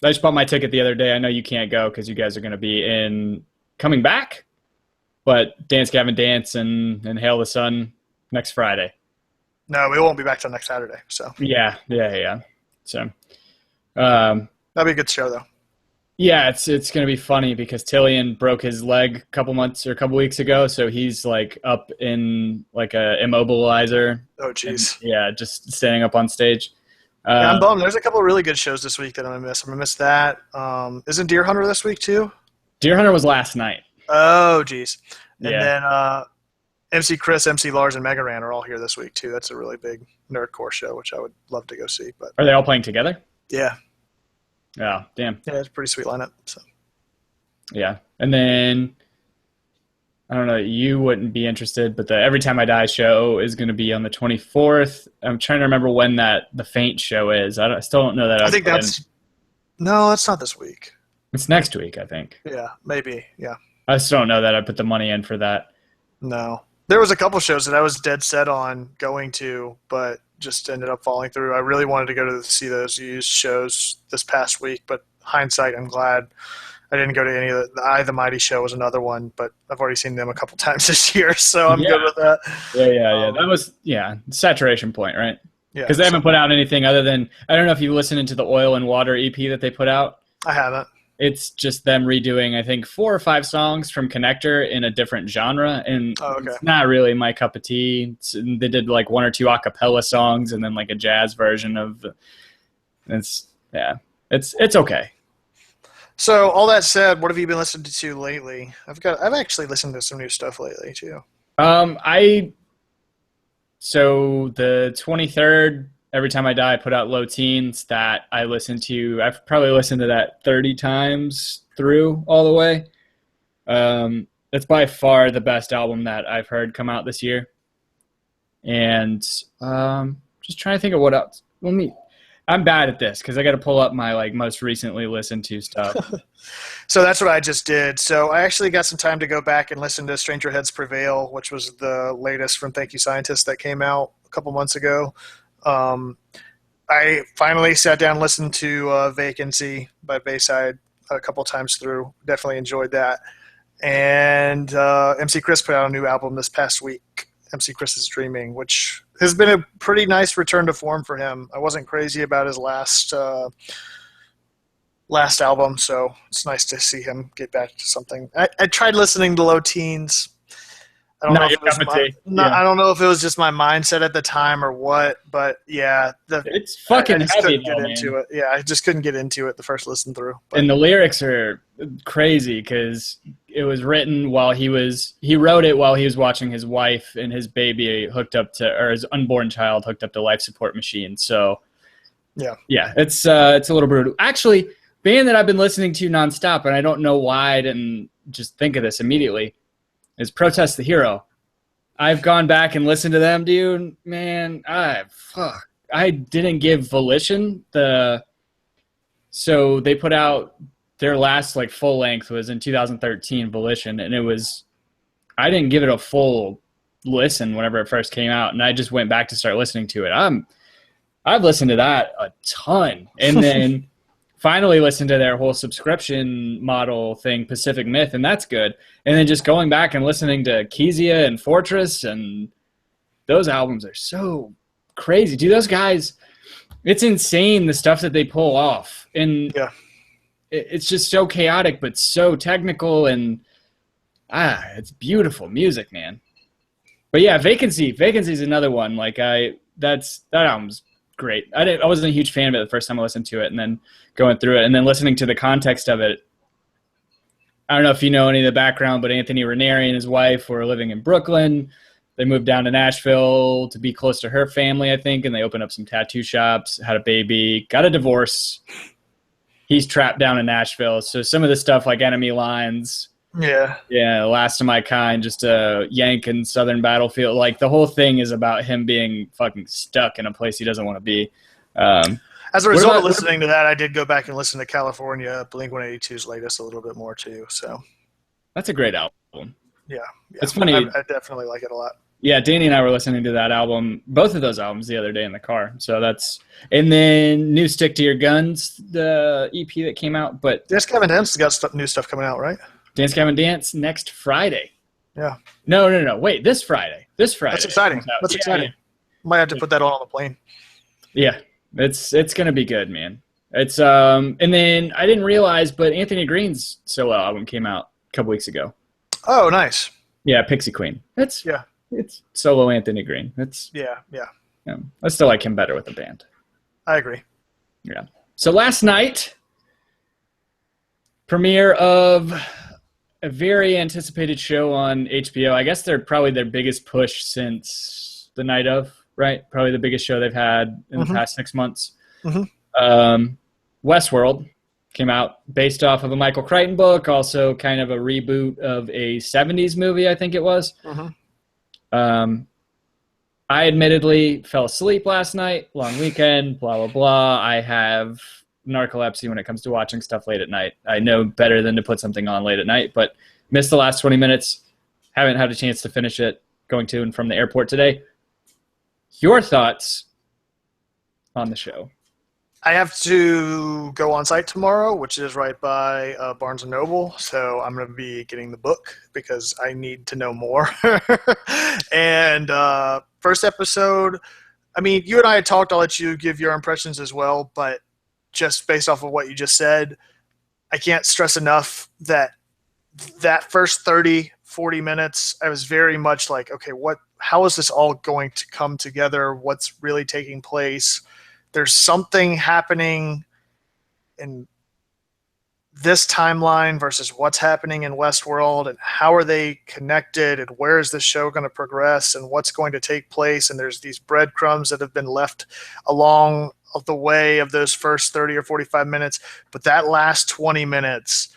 just bought my ticket the other day. I know you can't go because you guys are going to be coming back, but Dance Gavin Dance and Hail the Sun next Friday. No, we won't be back till next Saturday. So yeah. So that'll be a good show though. Yeah, it's going to be funny because Tillian broke his leg a couple weeks ago, so he's like up in like a immobilizer. Oh, jeez. Yeah, just standing up on stage. I'm bummed. There's a couple of really good shows this week that I'm gonna miss. I'm gonna miss that. Isn't Deer Hunter this week too? Deer Hunter was last night. Oh, jeez. And Yeah. then MC Chris, MC Lars, and Mega Ran are all here this week too. That's a really big nerdcore show, which I would love to go see. But Are they all playing together? yeah, Oh, damn. yeah, it's a pretty sweet lineup. So Yeah. And then, I don't know, you wouldn't be interested, but the Every Time I Die show is going to be on the 24th. I'm trying to remember when the Faint show is. I still don't know that. I think that's not this week. It's next week, I think. Yeah, maybe. Yeah. I still don't know that I put the money in for that. No. There was a couple shows that I was dead set on going to, but just ended up falling through. I really wanted to go to see those used shows this past week, but hindsight, I'm glad I didn't go to any of the I the Mighty show was another one, but I've already seen them a couple times this year, so I'm good with that. Yeah. That was saturation point, right? Yeah. Because they haven't put out anything other than, I don't know if you listened to the Oil and Water EP that they put out. I haven't. It's just them redoing, I think, 4 or 5 songs from Connector in a different genre, and It's not really my cup of tea. They did like 1 or 2 a cappella songs, and then like a jazz version of. It's okay. So all that said, what have you been listening to lately? I've actually listened to some new stuff lately too. So the 23rd. Every Time I Die, I put out Low Teens that I listened to. I've probably listened to that 30 times through all the way. It's by far the best album that I've heard come out this year. And just trying to think of what else. I'm bad at this because I got to pull up my most recently listened to stuff. So that's what I just did. So I actually got some time to go back and listen to Stranger Heads Prevail, which was the latest from Thank You Scientist that came out a couple months ago. I finally sat down and listened to Vacancy by Bayside a couple times through. Definitely enjoyed that. And MC Chris put out a new album this past week, MC Chris is Dreaming, which has been a pretty nice return to form for him. I wasn't crazy about his last album, so it's nice to see him get back to something. I tried listening to Low Teens. I don't know if it was just my mindset at the time or what, but yeah, it's fucking heavy. Into it. Yeah, I just couldn't get into it the first listen through. But. And the lyrics are crazy because it was written while he wrote it while he was watching his wife and his baby or his unborn child hooked up to life support machine. So yeah, it's a little brutal. Actually, band that I've been listening to nonstop, and I don't know why I didn't just think of this immediately, is Protest the Hero. I've gone back and listened to them, dude. Man, I didn't give Volition so they put out their last full length was in 2013, Volition, and I didn't give it a full listen whenever it first came out, and I just went back to start listening to it. I've listened to that a ton, and then finally listened to their whole subscription model thing, Pacific Myth, and that's good. And then just going back and listening to Kezia and Fortress, and those albums are so crazy. Dude, those guys, It's insane the stuff that they pull off, and Yeah. it's just so chaotic, but so technical, and it's beautiful music, man. But yeah, Vacancy is another one. Like that album's great. I wasn't a huge fan of it the first time I listened to it, and then going through it, and then listening to the context of it. I don't know if you know any of the background, but Anthony Ranieri and his wife were living in Brooklyn. They moved down to Nashville to be close to her family, I think, and they opened up some tattoo shops, had a baby, got a divorce. He's trapped down in Nashville. So some of the stuff like Enemy Lines, yeah, Last of My Kind, just a Yank and Southern Battlefield. Like the whole thing is about him being fucking stuck in a place he doesn't want to be. As a result of listening to that, I did go back and listen to California, Blink-182's latest a little bit more too. So that's a great album. Yeah. It's funny. I definitely like it a lot. Yeah, Danny and I were listening to that album, both of those albums, the other day in the car. So and then new Stick to Your Guns, the EP that came out. But Dance Gavin Dance has got new stuff coming out, right? Dance Gavin Dance next Friday. Yeah. No. Wait, this Friday. That's exciting. That's exciting. Yeah. Might have to put that on the plane. Yeah, it's gonna be good, man. It's and then I didn't realize, but Anthony Green's solo album came out a couple weeks ago. Oh, nice. Yeah, Pixie Queen. It's solo Anthony Green. Yeah. I still like him better with the band. I agree. Yeah. So last night, premiere of a very anticipated show on HBO. I guess they're probably their biggest push since the night of, right? Probably the biggest show they've had in the past 6 months. WestWorld came out based off of a Michael Crichton book, also kind of a reboot of a 70s movie, I think it was. I admittedly fell asleep last night, long weekend, blah, blah, blah. I have narcolepsy when it comes to watching stuff late at night. I know better than to put something on late at night, but missed the last 20 minutes. Haven't had a chance to finish it going to and from the airport today. Your thoughts on the show? I have to go on site tomorrow, which is right by Barnes & Noble. So I'm going to be getting the book because I need to know more. And first episode, I mean, you and I had talked. I'll let you give your impressions as well. But just based off of what you just said, I can't stress enough that first 30, 40 minutes, I was very much like, okay, how is this all going to come together? What's really taking place? There's something happening in this timeline versus what's happening in Westworld, and how are they connected, and where is this show going to progress, and what's going to take place. And there's these breadcrumbs that have been left along the way of those first 30 or 45 minutes. But that last 20 minutes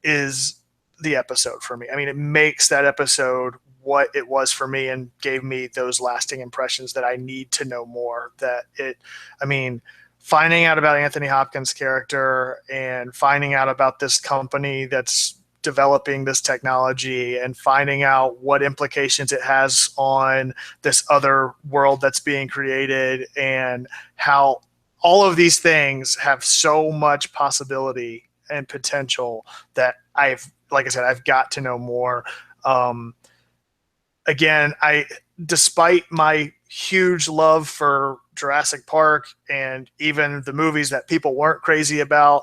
is the episode for me. I mean, it makes that episode what it was for me and gave me those lasting impressions that I need to know more. Finding out about Anthony Hopkins' character and finding out about this company that's developing this technology and finding out what implications it has on this other world that's being created, and how all of these things have so much possibility and potential that I've got to know more. Again, despite my huge love for Jurassic Park and even the movies that people weren't crazy about,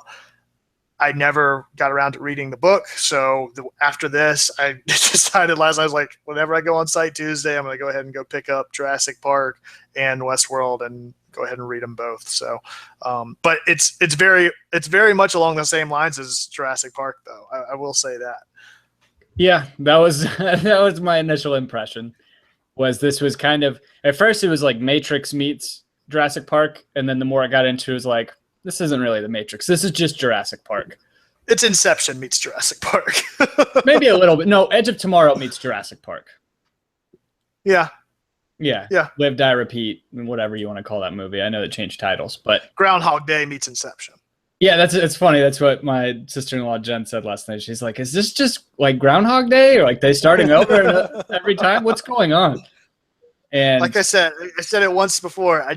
I never got around to reading the book. So after this, I decided I was like, whenever I go on site Tuesday, I'm going to go ahead and go pick up Jurassic Park and Westworld and go ahead and read them both. So, but it's very much along the same lines as Jurassic Park, though. I will say that. Yeah, that was my initial impression. This was kind of, at first it was like Matrix meets Jurassic Park, and then the more I got into it was like, this isn't really the Matrix. This is just Jurassic Park. It's Inception meets Jurassic Park. Maybe a little bit. No, Edge of Tomorrow meets Jurassic Park. Yeah. Live, Die, Repeat, whatever you want to call that movie. I know it changed titles, but Groundhog Day meets Inception. Yeah, it's funny. That's what my sister-in-law Jen said last night. She's like, "Is this just like Groundhog Day, or like they starting over every time? What's going on?" And like I said it once before. I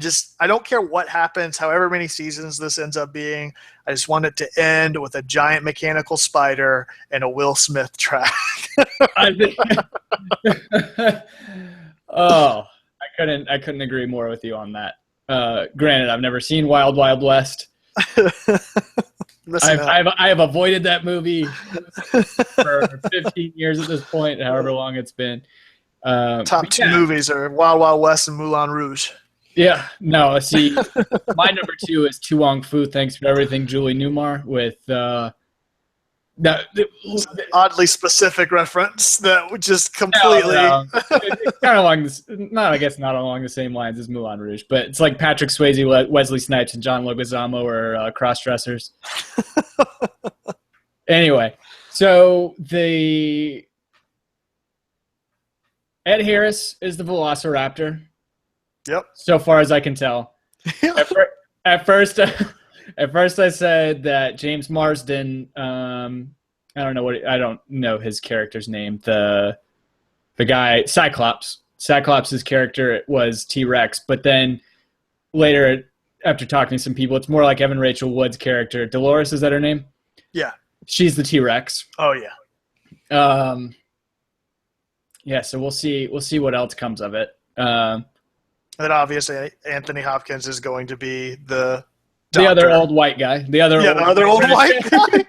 don't care what happens, however many seasons this ends up being. I just want it to end with a giant mechanical spider and a Will Smith track. I think. Oh, I couldn't agree more with you on that. Granted, I've never seen Wild Wild West. I have avoided that movie for 15 years at this point, however long it's been. Top two movies are Wild Wild West and Moulin Rouge. Yeah, no, see, my number 2 is Tu Wong Fu, Thanks for Everything, Julie Newmar, with oddly specific reference that would just completely it's kind of along this, not along the same lines as Moulin Rouge, but it's like Patrick Swayze, Wesley Snipes, and John Leguizamo are cross-dressers. Anyway, so Ed Harris is the Velociraptor. Yep. So far as I can tell. At first I said that James Marsden, I don't know his character's name. The guy, Cyclops. Cyclops' character was T-Rex, but then later, after talking to some people, it's more like Evan Rachel Wood's character. Dolores, is that her name? Yeah. She's the T-Rex. Oh yeah. Yeah, so we'll see what else comes of it. And obviously Anthony Hopkins is going to be the other old white guy. The other old white guy.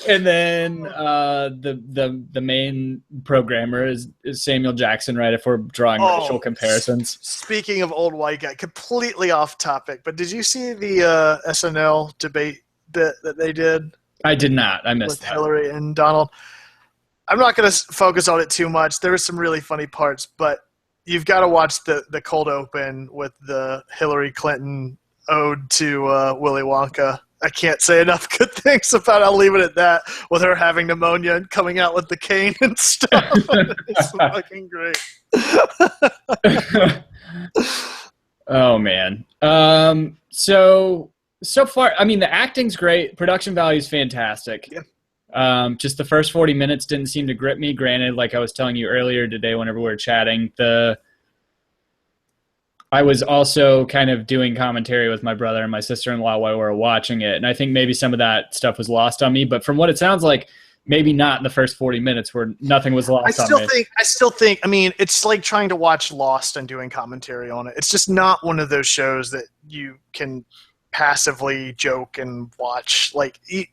And then the main programmer is Samuel Jackson, right? If we're drawing racial comparisons. Speaking of old white guy, completely off topic, but did you see the SNL debate bit that they did? I did not. I missed with Hillary and Donald. I'm not going to focus on it too much. There were some really funny parts, but you've got to watch the cold open with the Hillary Clinton ode to Willy Wonka. I can't say enough good things about it. I'll leave it at that, with her having pneumonia and coming out with the cane and stuff. It's fucking great. Oh, man. So far, I mean, the acting's great. Production value is fantastic. Yeah. Just the first 40 minutes didn't seem to grip me. Granted, like I was telling you earlier today whenever we were chatting, I was also kind of doing commentary with my brother and my sister-in-law while we were watching it, and I think maybe some of that stuff was lost on me, but from what it sounds like, maybe not in the first 40 minutes where nothing was lost on me. I still think, I mean, it's like trying to watch Lost and doing commentary on it. It's just not one of those shows that you can passively joke and watch. Like, it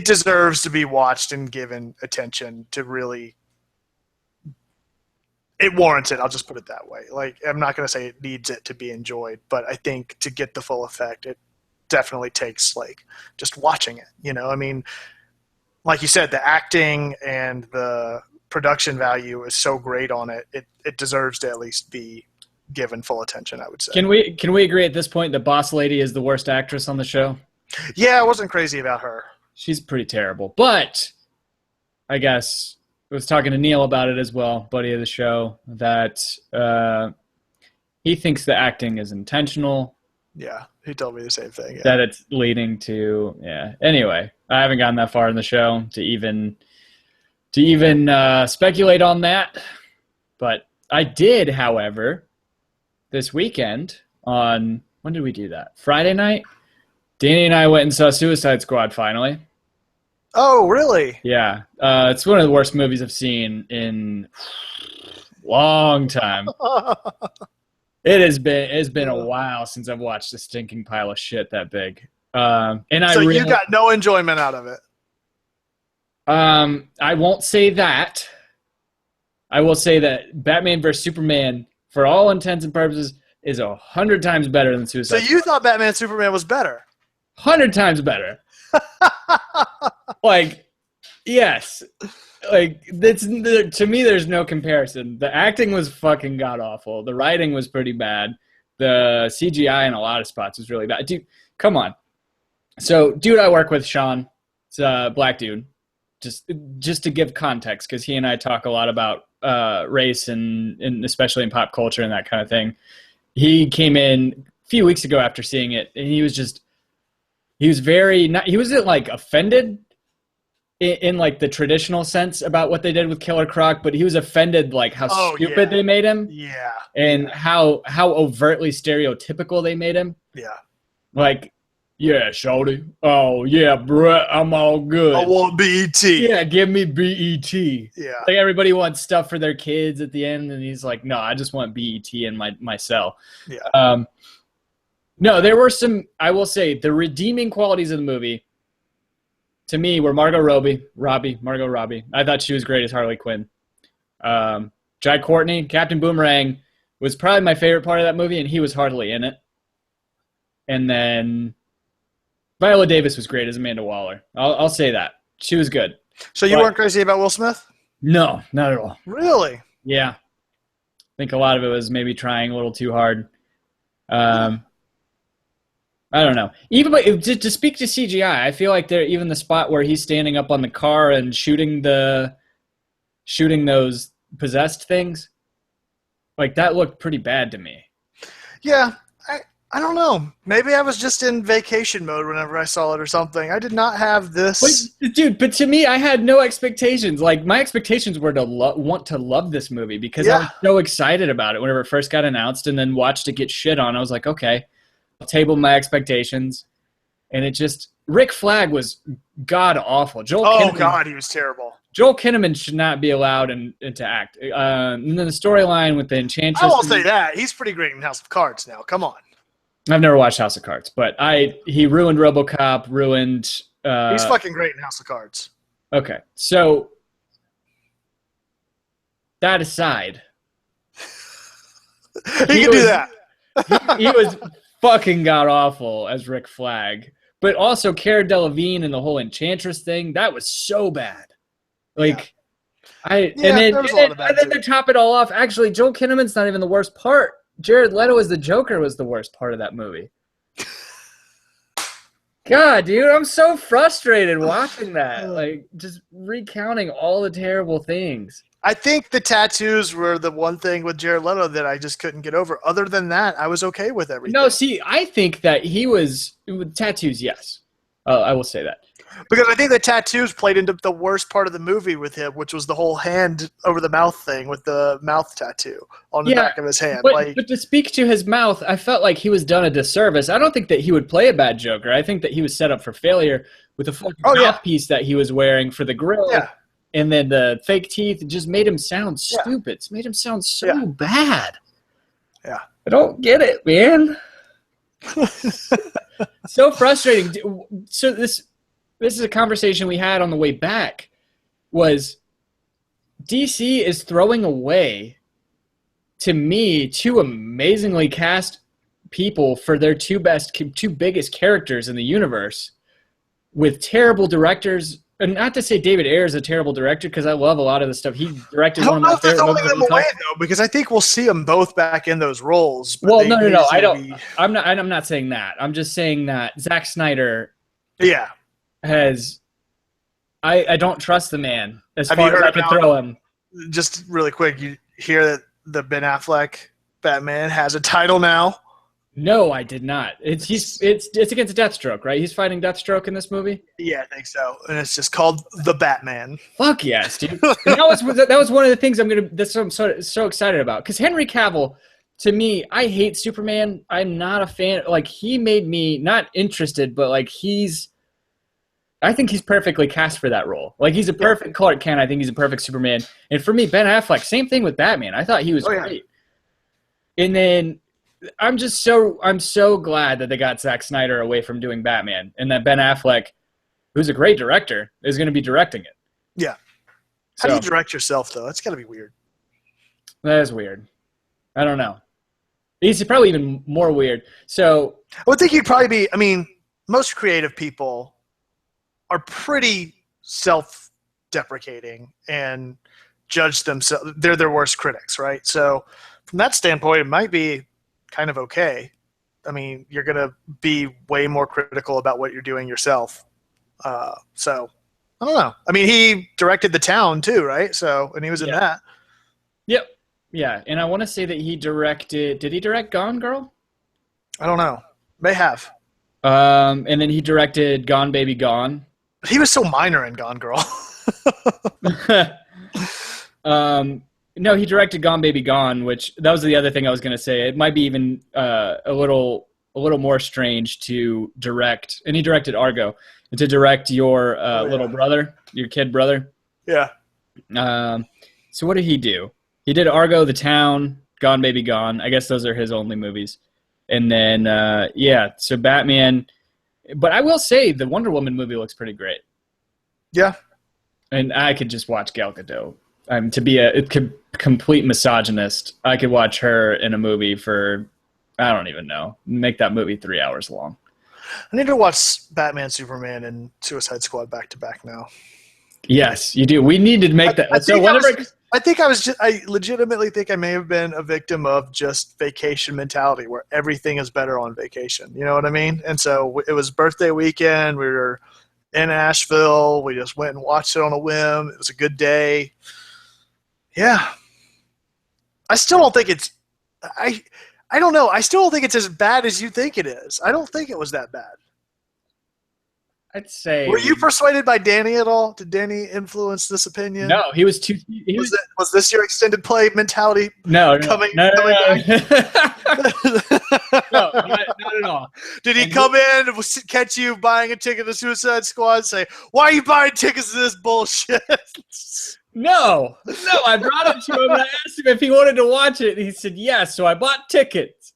deserves to be watched and given attention to really. It warrants it. I'll just put it that way. Like, I'm not going to say it needs it to be enjoyed, but I think to get the full effect, it definitely takes like just watching it. You know, I mean, like you said, the acting and the production value is so great on it. It deserves to at least be given full attention, I would say. Can we agree at this point that Boss Lady is the worst actress on the show? Yeah, I wasn't crazy about her. She's pretty terrible, but I guess I was talking to Neil about it as well, buddy of the show, that he thinks the acting is intentional. Yeah, he told me the same thing. Yeah. That it's leading to, yeah. Anyway, I haven't gotten that far in the show to even speculate on that. But I did, however, this weekend on, when did we do that? Friday night? Danny and I went and saw Suicide Squad finally. Oh, really? Yeah. It's one of the worst movies I've seen in a long time. It's been a while since I've watched a stinking pile of shit that big. You got no enjoyment out of it. I won't say that. I will say that Batman vs. Superman, for all intents and purposes, is 100 times better than Suicide Squad. So you thought Batman Superman was better? 100 times better. Like, yes. Like, to me, there's no comparison. The acting was fucking god-awful. The writing was pretty bad. The CGI in a lot of spots was really bad. Dude, come on. So, dude I work with, Sean, it's a black dude. Just to give context, because he and I talk a lot about race and especially in pop culture and that kind of thing. He came in a few weeks ago after seeing it, and he wasn't like offended in like the traditional sense about what they did with Killer Croc, but he was offended like how stupid they made him. Yeah. And how overtly stereotypical they made him. Yeah. Like, Yeah, shawty. Oh, yeah, bruh. I'm all good. I want BET. Yeah, give me BET. Yeah. Like everybody wants stuff for their kids at the end, and he's like, no, I just want BET in my cell. Yeah. No, there were some, I will say, the redeeming qualities of the movie, to me, were Margot Robbie. I thought she was great as Harley Quinn. Jai Courtney, Captain Boomerang, was probably my favorite part of that movie, and he was hardly in it. And then Viola Davis was great as Amanda Waller. I'll say that. She was good. So you weren't crazy about Will Smith? No, not at all. Really? Yeah. I think a lot of it was maybe trying a little too hard. I don't know. Even to speak to CGI, I feel like even the spot where he's standing up on the car and shooting those possessed things, like that looked pretty bad to me. Yeah. I don't know. Maybe I was just in vacation mode whenever I saw it or something. I did not have this. But to me, I had no expectations. Like, my expectations were to want to love this movie because I was so excited about it whenever it first got announced, and then watched it get shit on. I was like, okay, I'll table my expectations. And it just, Rick Flag was god-awful. God, he was terrible. Joel Kinnaman should not be allowed to act. And then the storyline with the Enchantress. I won't say that. He's pretty great in House of Cards now. Come on. I've never watched House of Cards, but he ruined RoboCop, ruined... he's fucking great in House of Cards. Okay, so that aside... he can do that. he was fucking god-awful as Rick Flag. But also Cara Delevingne and the whole Enchantress thing, that was so bad. Like... And then to top it all off, actually, Joel Kinnaman's not even the worst part. Jared Leto as the Joker was the worst part of that movie. God, dude, I'm so frustrated watching that. Like, just recounting all the terrible things. I think the tattoos were the one thing with Jared Leto that I just couldn't get over. Other than that, I was okay with everything. No, see, I think that he was... With tattoos, yes. I will say that. Because I think the tattoos played into the worst part of the movie with him, which was the whole hand over the mouth thing with the mouth tattoo on the back of his hand. But to speak to his mouth, I felt like he was done a disservice. I don't think that he would play a bad Joker. I think that he was set up for failure with the fucking mouthpiece that he was wearing for the grill. Yeah. And then the fake teeth just made him sound stupid. It made him sound so bad. Yeah. I don't get it, man. So frustrating. So this is a conversation we had on the way back, was DC is throwing away, to me, two amazingly cast people for their two biggest characters in the universe with terrible directors. And not to say David Ayer is a terrible director, because I love a lot of the stuff he directed. I don't know if they're throwing them away though, because I think we'll see them both back in those roles. Well, no, I don't. I'm not saying that. I'm just saying that Zack Snyder. Yeah. I don't trust the man as far as I can throw him. Just really quick, you hear that the Ben Affleck Batman has a title now? No, I did not. It's against Deathstroke, right? He's fighting Deathstroke in this movie? Yeah, I think so. And it's just called The Batman. Fuck yes, dude. that was one of the things I'm so excited about. Because Henry Cavill, to me, I hate Superman. I'm not a fan. Like, he made me not interested, but like I think he's perfectly cast for that role. Like, he's a perfect Clark Kent. I think he's a perfect Superman. And for me, Ben Affleck, same thing with Batman. I thought he was great. And then I'm so glad that they got Zack Snyder away from doing Batman, and that Ben Affleck, who's a great director, is going to be directing it. Yeah. How do you direct yourself, though? That's got to be weird. That is weird. I don't know. He's probably even more weird. So I would think you'd probably be, I mean, most creative people are pretty self-deprecating and judge themselves. They're their worst critics, right? So from that standpoint, it might be kind of okay. I mean, you're going to be way more critical about what you're doing yourself. So I don't know. I mean, he directed The Town too, right? So, and he was in that. Yep. Yeah. And I want to say that did he direct Gone Girl? I don't know. May have. And then he directed Gone Baby Gone. He was so minor in Gone Girl. No, he directed Gone Baby Gone, which that was the other thing I was going to say. It might be even a little a little more strange to direct, and he directed Argo, and to direct your little brother, your kid brother. Yeah. So what did he do? He did Argo, The Town, Gone Baby Gone. I guess those are his only movies. And then, so Batman. But I will say the Wonder Woman movie looks pretty great. Yeah. And I could just watch Gal Gadot. To be a complete misogynist, I could watch her in a movie for, I don't even know, make that movie 3 hours long. I need to watch Batman, Superman, and Suicide Squad back to back now. Yes, you do. We need to make that. I legitimately think I may have been a victim of just vacation mentality, where everything is better on vacation. You know what I mean? And so it was birthday weekend. We were in Asheville. We just went and watched it on a whim. It was a good day. Yeah. I still don't think it's I don't know. I still don't think it's as bad as you think it is. I don't think it was that bad. I'd say. Were you persuaded by Danny at all? Did Danny influence this opinion? No, he was too. Was this your extended play mentality? No. Coming Not at all. Did he come in and catch you buying a ticket to Suicide Squad and say, "Why are you buying tickets to this bullshit?" No. I brought it to him and I asked him if he wanted to watch it. And he said yes, so I bought tickets.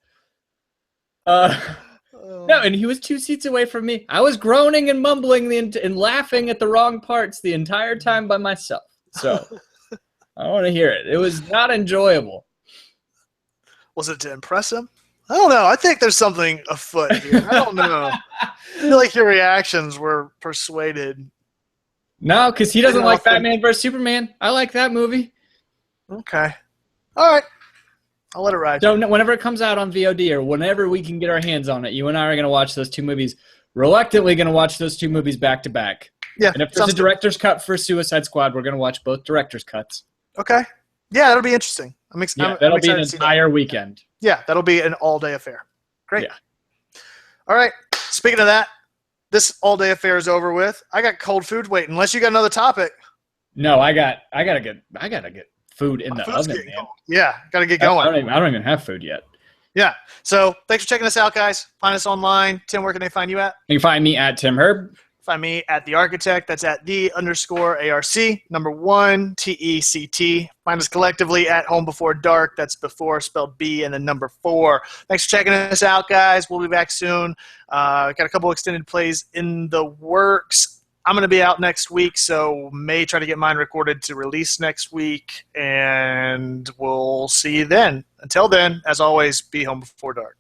No, and he was 2 seats away from me. I was groaning and mumbling and laughing at the wrong parts the entire time by myself. So I want to hear it. It was not enjoyable. Was it to impress him? I don't know. I think there's something afoot here. I don't know. I feel like your reactions were persuaded. No, because he doesn't like Batman vs. Superman. I like that movie. Okay. All right. I'll let it ride. So whenever it comes out on VOD or whenever we can get our hands on it, you and I are going to watch those 2 movies. Reluctantly going to watch those 2 movies back to back. Yeah. And if there's a director's cut for Suicide Squad, we're going to watch both director's cuts. Okay. Yeah, that'll be interesting. That'll be an entire weekend. Yeah, that'll be an all-day affair. Great. Yeah. All right. Speaking of that, this all-day affair is over with. I got cold food waiting. Unless you got another topic. No, I gotta get food in the oven, man. Yeah, gotta get going. I don't even have food yet. Yeah. So thanks for checking us out, guys. Find us online. Tim, where can they find you at? You can find me at Tim Herb. Find me at The Architect. That's at _ARC, number 1, TECT. Find us collectively at Home Before Dark. That's before spelled B and then number 4. Thanks for checking us out, guys. We'll be back soon. Got a couple extended plays in the works. I'm going to be out next week, so may try to get mine recorded to release next week, and we'll see you then. Until then, as always, be home before dark.